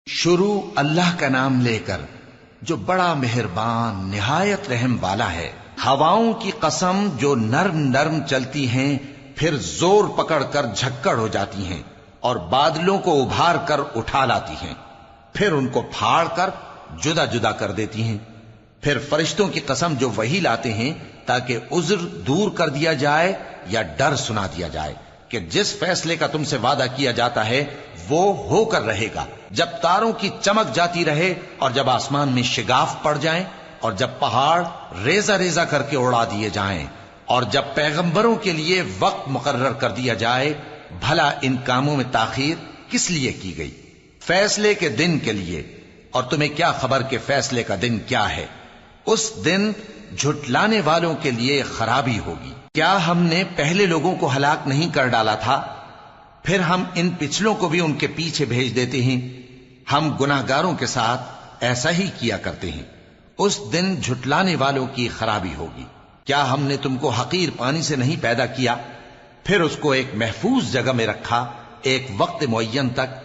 شروع اللہ کا نام لے کر جو بڑا مہربان نہایت رحم والا ہے۔ ہواؤں کی قسم جو نرم نرم چلتی ہیں پھر زور پکڑ کر جھکڑ ہو جاتی ہیں اور بادلوں کو ابھار کر اٹھا لاتی ہیں، پھر ان کو پھاڑ کر جدا جدا کر دیتی ہیں۔ پھر فرشتوں کی قسم جو وحی لاتے ہیں تاکہ عذر دور کر دیا جائے یا ڈر سنا دیا جائے کہ جس فیصلے کا تم سے وعدہ کیا جاتا ہے وہ ہو کر رہے گا، جب تاروں کی چمک جاتی رہے اور جب آسمان میں شگاف پڑ جائیں اور جب پہاڑ ریزہ ریزہ کر کے اڑا دیے جائیں اور جب پیغمبروں کے لیے وقت مقرر کر دیا جائے۔ بھلا ان کاموں میں تاخیر کس لیے کی گئی؟ فیصلے کے دن کے لیے، اور تمہیں کیا خبر کہ فیصلے کا دن کیا ہے؟ اس دن جھٹلانے والوں کے لیے خرابی ہوگی۔ کیا ہم نے پہلے لوگوں کو ہلاک نہیں کر ڈالا تھا؟ پھر ہم ان پچھلوں کو بھی ان کے پیچھے بھیج دیتے ہیں۔ ہم گناہگاروں کے ساتھ ایسا ہی کیا کرتے ہیں۔ اس دن جھٹلانے والوں کی خرابی ہوگی۔ کیا ہم نے تم کو حقیر پانی سے نہیں پیدا کیا، پھر اس کو ایک محفوظ جگہ میں رکھا ایک وقت معین تک،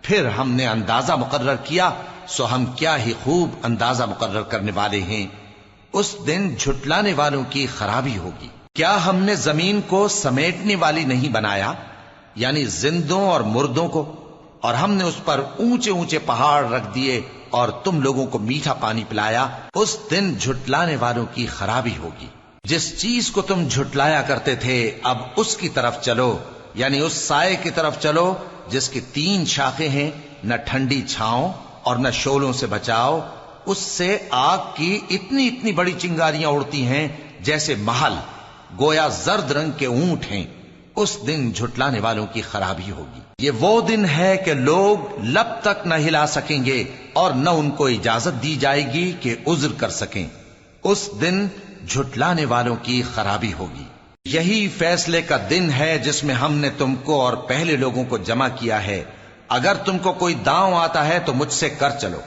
پھر ہم نے اندازہ مقرر کیا، سو ہم کیا ہی خوب اندازہ مقرر کرنے والے ہیں۔ اس دن جھٹلانے والوں کی خرابی ہوگی۔ کیا ہم نے زمین کو سمیٹنے والی نہیں بنایا، یعنی زندوں اور مردوں کو، اور ہم نے اس پر اونچے اونچے پہاڑ رکھ دیے اور تم لوگوں کو میٹھا پانی پلایا۔ اس دن جھٹلانے والوں کی خرابی ہوگی۔ جس چیز کو تم جھٹلایا کرتے تھے اب اس کی طرف چلو، یعنی اس سائے کی طرف چلو جس کی 3 شاخیں ہیں، نہ ٹھنڈی چھاؤں اور نہ شعلوں سے بچاؤ۔ اس سے آگ کی اتنی اتنی بڑی چنگاریاں اڑتی ہیں جیسے محل، گویا زرد رنگ کے اونٹ ہیں۔ اس دن جھٹلانے والوں کی خرابی ہوگی۔ یہ وہ دن ہے کہ لوگ لب تک نہ ہلا سکیں گے اور نہ ان کو اجازت دی جائے گی کہ عذر کر سکیں۔ اس دن جھٹلانے والوں کی خرابی ہوگی۔ یہی فیصلے کا دن ہے جس میں ہم نے تم کو اور پہلے لوگوں کو جمع کیا ہے۔ اگر تم کو کوئی داؤں آتا ہے تو مجھ سے کر چلو۔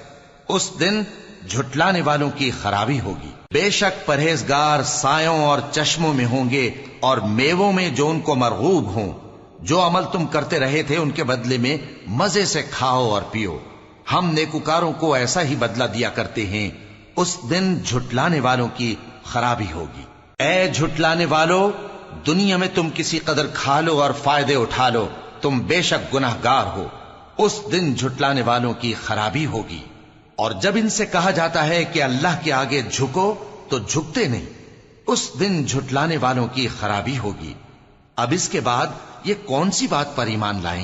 اس دن جھٹلانے والوں کی خرابی ہوگی۔ بے شک پرہیزگار سایوں اور چشموں میں ہوں گے اور میووں میں جو ان کو مرغوب ہوں۔ جو عمل تم کرتے رہے تھے ان کے بدلے میں مزے سے کھاؤ اور پیو۔ ہم نیکوکاروں کو ایسا ہی بدلہ دیا کرتے ہیں۔ اس دن جھٹلانے والوں کی خرابی ہوگی۔ اے جھٹلانے والو، دنیا میں تم کسی قدر کھا لو اور فائدے اٹھا لو، تم بے شک گناہگار ہو۔ اس دن جھٹلانے والوں کی خرابی ہوگی۔ اور جب ان سے کہا جاتا ہے کہ اللہ کے آگے جھکو تو جھکتے نہیں۔ اس دن جھٹلانے والوں کی خرابی ہوگی۔ اب اس کے بعد یہ کون سی بات پر ایمان لائیں؟